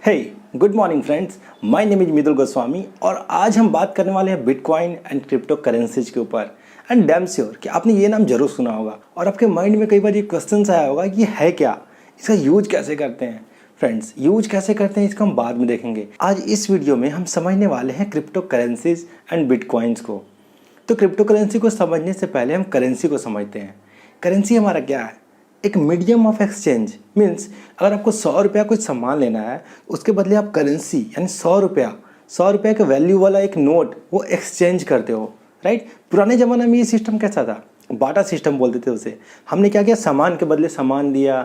Hey good morning friends, my name is Mitul Goswami और आज हम बात करने वाले हैं बिटकॉइन एंड क्रिप्टो करेंसीज के ऊपर। एंड डैम श्योर कि आपने ये नाम जरूर सुना होगा और आपके माइंड में कई बार ये क्वेश्चन आया होगा कि ये है क्या, इसका यूज कैसे करते हैं। फ्रेंड्स, यूज कैसे करते हैं इसका हम बाद में देखेंगे। आज इस वीडियो में हम समझने वाले हैं क्रिप्टो करेंसीज एंड बिटकॉइंस को। तो क्रिप्टो करेंसी को समझने से पहले हम करेंसी को समझते हैं। करेंसी हमारा क्या है? एक मीडियम ऑफ एक्सचेंज। मीन्स अगर आपको 100 रुपया कुछ सामान लेना है, उसके बदले आप करेंसी यानी 100 रुपया के वैल्यू वाला एक नोट वो एक्सचेंज करते हो, राइट। पुराने ज़माने में ये सिस्टम कैसा था? बाटा सिस्टम बोलते थे उसे। हमने क्या किया, सामान के बदले सामान दिया,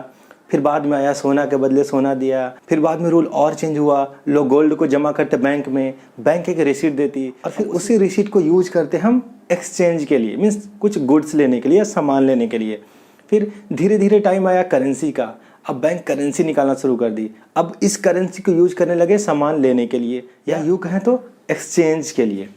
फिर बाद में आया सोना के बदले सोना दिया, फिर बाद में रूल और चेंज हुआ, लोग गोल्ड को जमा करते बैंक में, बैंक एक रिसीट देती और फिर उसी रिसीट को यूज करते हम एक्सचेंज के लिए, मीन्स कुछ गुड्स लेने के लिए, सामान लेने के लिए। फिर धीरे धीरे टाइम आया करेंसी का। अब बैंक करेंसी निकालना शुरू कर दी। अब इस करेंसी को यूज करने लगे सामान लेने के लिए या यूँ कहें तो एक्सचेंज के लिए।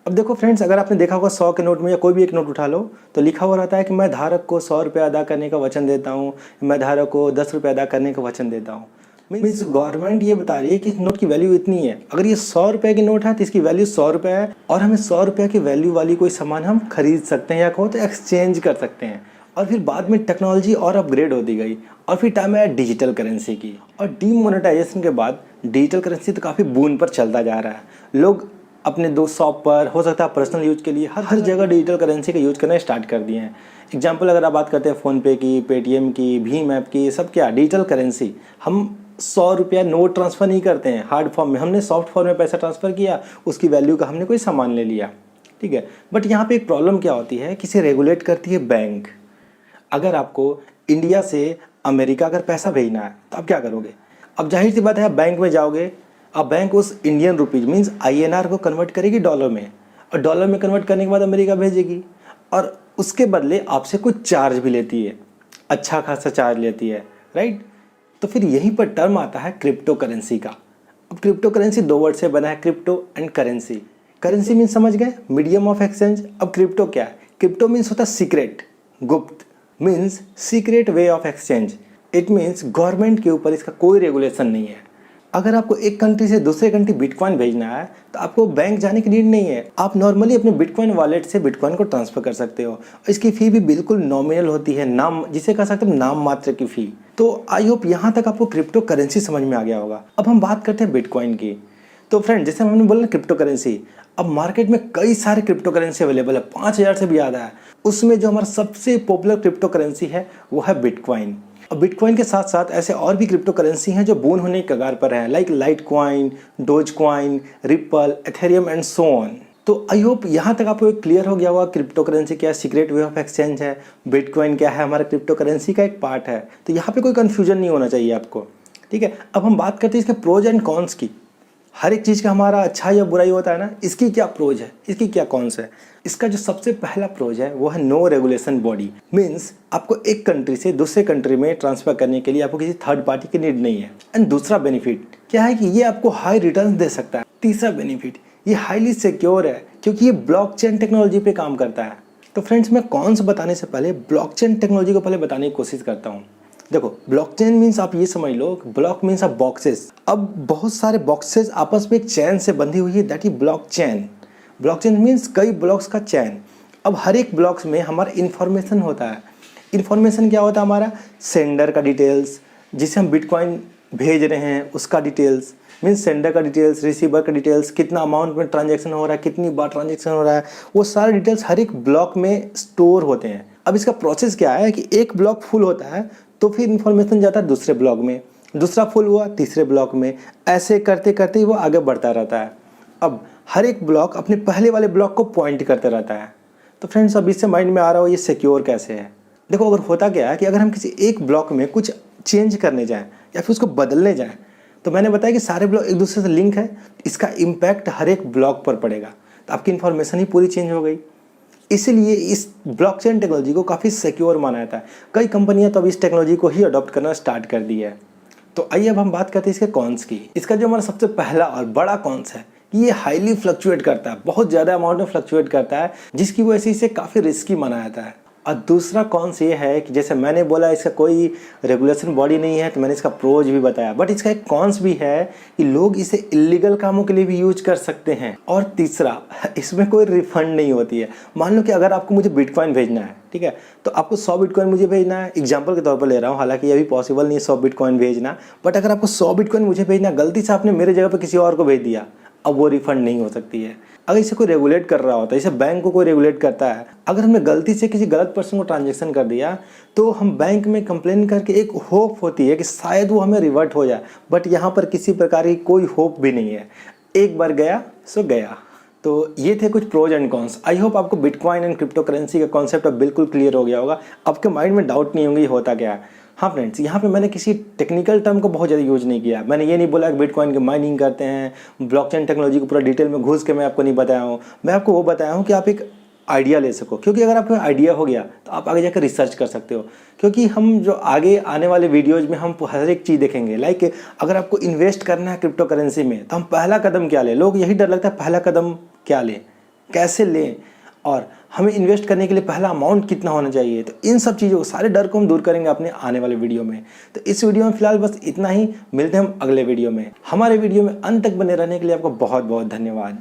अब देखो फ्रेंड्स, अगर आपने देखा होगा 100 के नोट में या कोई भी एक नोट उठा लो तो लिखा हुआ रहता है कि मैं धारक को 100 रुपये अदा करने का वचन देता हूँ, मैं धारक को 10 रुपये अदा करने का वचन देता हूँ। मीन्स गवर्नमेंट ये बता रही है कि इस नोट की वैल्यू इतनी है। अगर ये 100 रुपये की नोट है तो इसकी वैल्यू 100 रुपये है और हमें 100 रुपये की वैल्यू वाली कोई सामान हम खरीद सकते हैं या कहो तो एक्सचेंज कर सकते हैं। और फिर बाद में टेक्नोलॉजी और अपग्रेड होती गई और फिर टाइम आया डिजिटल करेंसी की। और डीमोनेटाइजेशन के बाद डिजिटल करेंसी तो काफ़ी बूम पर चलता जा रहा है। लोग अपने दो शॉप पर, हो सकता है पर्सनल यूज के लिए, हर जगह डिजिटल करेंसी का यूज करना स्टार्ट कर दिए हैं। एग्जाम्पल अगर आप बात करते हैं फ़ोनपे की, पेटीएम की, भीम ऐप की, सब क्या डिजिटल करेंसी। हम 100 रुपया नोट ट्रांसफ़र नहीं करते हैं हार्ड फॉर्म में, हमने सॉफ्ट फॉर्म में पैसा ट्रांसफ़र किया, उसकी वैल्यू का हमने कोई सामान ले लिया, ठीक है। बट यहाँ पे एक प्रॉब्लम क्या होती है, किसे रेगुलेट करती है? बैंक। अगर आपको इंडिया से अमेरिका अगर पैसा भेजना है तो आप क्या करोगे? अब जाहिर सी बात है, आप बैंक में जाओगे, अब बैंक उस इंडियन रुपीज़ मीन्स INR को कन्वर्ट करेगी डॉलर में, और डॉलर में कन्वर्ट करने के बाद अमेरिका भेजेगी और उसके बदले आपसे कुछ चार्ज भी लेती है, अच्छा खासा चार्ज लेती है, राइट। तो फिर यहीं पर टर्म आता है क्रिप्टो करेंसी का। अब क्रिप्टो करेंसी 2 वर्ड से बना है, crypto and currency. Currency means समझ गए, मीडियम ऑफ एक्सचेंज। अब क्रिप्टो क्या है? क्रिप्टो मीन्स होता है सीक्रेट, गुप्त, means secret way of exchange. It means government के ऊपर इसका कोई रेगुलेशन नहीं है। अगर आपको एक कंट्री से दूसरे कंट्री बिटकॉइन भेजना है तो आपको बैंक जाने की नीड नहीं है। आप नॉर्मली अपने बिटकॉइन वॉलेट से बिटकॉइन को ट्रांसफर कर सकते हो। इसकी फ़ी भी बिल्कुल नॉमिनल होती है, नाम जिसे कह सकते हैं नाम मात्र की फ़ी। तो आई होप यहाँ तक आपको क्रिप्टो करेंसी समझ में आ गया होगा। अब हम बात करते हैं बिटकॉइन की। तो फ्रेंड, जैसे हमने बोला क्रिप्टो करेंसी, अब मार्केट में कई सारे क्रिप्टो करेंसी अवेलेबल है, 5000 से भी ज़्यादा है। उसमें जो हमारा सबसे पॉपुलर क्रिप्टो करेंसी है वो है बिटकॉइन। और बिटकॉइन के साथ साथ ऐसे और भी क्रिप्टो करेंसी हैं जो बून होने की कगार पर हैं, like light coin, dose coin, ripple, Ethereum and so on. तो आई होप यहाँ तक आपको क्लियर हो गया होगा क्रिप्टो करेंसी क्या है, सीक्रेट वे ऑफ एक्सचेंज है, बिटकॉइन क्या है, हमारा क्रिप्टो करेंसी का एक पार्ट है। तो यहाँ पे कोई कन्फ्यूजन नहीं होना चाहिए आपको, ठीक है। अब हम बात करते हैं इसके प्रोज एंड कॉन्स की। हर एक चीज़ का हमारा अच्छा या बुराई होता है ना, इसकी क्या प्रोज है, इसकी क्या कॉन्स है। इसका जो सबसे पहला प्रोज है वो है नो रेगुलेशन बॉडी। मीन्स आपको एक कंट्री से दूसरे कंट्री में ट्रांसफर करने के लिए आपको किसी थर्ड पार्टी की नीड नहीं है। एंड दूसरा बेनिफिट क्या है कि ये आपको हाई रिटर्न दे सकता है। तीसरा बेनिफिट, ये हाईली सिक्योर है क्योंकि ये ब्लॉकचेन टेक्नोलॉजी पे काम करता है। तो फ्रेंड्स, मैं कॉन्स बताने से पहले ब्लॉकचेन टेक्नोलॉजी को पहले बताने की कोशिश करता हूँ। देखो, ब्लॉकचेन मीन्स आप ये समझ लो, ब्लॉक मीन्स आप बॉक्सेस। अब बहुत सारे बॉक्सेस आपस में एक चैन से बंधी हुई है, that is blockchain. Blockchain means कई ब्लॉक्स का चैन। अब हर एक ब्लॉक्स में हमारा इन्फॉर्मेशन होता है। इन्फॉर्मेशन क्या होता है? हमारा सेंडर का डिटेल्स, जिसे हम बिटकॉइन भेज रहे हैं उसका डिटेल्स, मीन्स सेंडर का डिटेल्स, रिसीवर का डिटेल्स, कितना अमाउंट में ट्रांजैक्शन हो रहा है, कितनी बार ट्रांजैक्शन हो रहा है, वो सारे डिटेल्स हर एक ब्लॉक में स्टोर होते हैं। अब इसका प्रोसेस क्या है कि एक ब्लॉक फुल होता है तो फिर इन्फॉर्मेशन जाता है दूसरे ब्लॉक में, दूसरा फुल हुआ तीसरे ब्लॉक में, ऐसे करते करते ही वो आगे बढ़ता रहता है। अब हर एक ब्लॉक अपने पहले वाले ब्लॉक को पॉइंट करते रहता है। तो फ्रेंड्स, अब इससे माइंड में आ रहा हो ये सिक्योर कैसे है। देखो, अगर होता क्या है कि अगर हम किसी एक ब्लॉक में कुछ चेंज करने जाएँ या फिर उसको बदलने जाएँ, तो मैंने बताया कि सारे ब्लॉक एक दूसरे से लिंक है, इसका इम्पैक्ट हर एक ब्लॉक पर पड़ेगा, तो आपकी इन्फॉर्मेशन ही पूरी चेंज हो गई। इसीलिए इस ब्लॉकचेन टेक्नोलॉजी को काफ़ी सिक्योर माना जाता है। कई कंपनियां तो अब इस टेक्नोलॉजी को ही अडॉप्ट करना स्टार्ट कर दी है। तो आइए अब हम बात करते हैं इसके कॉन्स की। इसका जो हमारा सबसे पहला और बड़ा कॉन्स है कि ये हाईली फ्लक्चुएट करता है, बहुत ज़्यादा अमाउंट में फ्लक्चुएट करता है, जिसकी वजह से इसे काफ़ी रिस्की माना जाता है। और दूसरा कॉन्स ये है कि जैसे मैंने बोला इसका कोई रेगुलेशन बॉडी नहीं है, तो मैंने इसका प्रोज भी बताया, बट इसका एक कॉन्स भी है कि लोग इसे इलीगल कामों के लिए भी यूज कर सकते हैं। और तीसरा, इसमें कोई रिफंड नहीं होती है। मान लो कि अगर आपको मुझे बिटकॉइन भेजना है, ठीक है, तो आपको 100 बिटकॉइन मुझे भेजना है, एग्जाम्पल के तौर पर ले रहा हूँ, हालांकि ये भी पॉसिबल नहीं है 100 बिटकॉइन भेजना, बट अगर आपको 100 बिटकॉइन मुझे भेजना, गलती से आपने मेरे जगह पर किसी और को भेज दिया, अब वो रिफंड नहीं हो सकती है। अगर इसे कोई रेगुलेट कर रहा होता है, जैसे बैंक को कोई रेगुलेट करता है, अगर हमने गलती से किसी गलत पर्सन को ट्रांजैक्शन कर दिया, तो हम बैंक में कंप्लेन करके एक होप होती है कि शायद वो हमें रिवर्ट हो जाए, बट यहाँ पर किसी प्रकार की कोई होप भी नहीं है। एक बार गया सो गया। तो ये थे कुछ pros and cons. I hope आपको बिटकॉइन एंड क्रिप्टो करेंसी का कॉन्सेप्ट अब बिल्कुल क्लियर हो गया होगा, आपके माइंड में डाउट नहीं होंगे होता क्या है। हाँ फ्रेंड्स, यहाँ पे मैंने किसी टेक्निकल टर्म को बहुत ज़्यादा यूज नहीं किया। मैंने ये नहीं बोला कि बिटकॉइन की माइनिंग करते हैं, ब्लॉकचेन टेक्नोलॉजी को पूरा डिटेल में घुस के मैं आपको नहीं बताया हूँ। मैं आपको वो बताया हूँ कि आप एक आइडिया ले सको, क्योंकि अगर आपको आइडिया हो गया तो आप आगे जाकर रिसर्च कर सकते हो। क्योंकि हम जो आगे आने वाले वीडियोज़ में हम हर एक चीज़ देखेंगे, लाइक अगर आपको इन्वेस्ट करना है क्रिप्टो करेंसी में, तो हम पहला कदम क्या लें। लोग यही डर लगता है पहला कदम क्या लें, कैसे लें, और हमें इन्वेस्ट करने के लिए पहला अमाउंट कितना होना चाहिए। तो इन सब चीज़ों सारे डर को हम दूर करेंगे अपने आने वाले वीडियो में। तो इस वीडियो में फिलहाल बस इतना ही, मिलते हैं हम अगले वीडियो में। हमारे वीडियो में अंत तक बने रहने के लिए आपको बहुत बहुत धन्यवाद।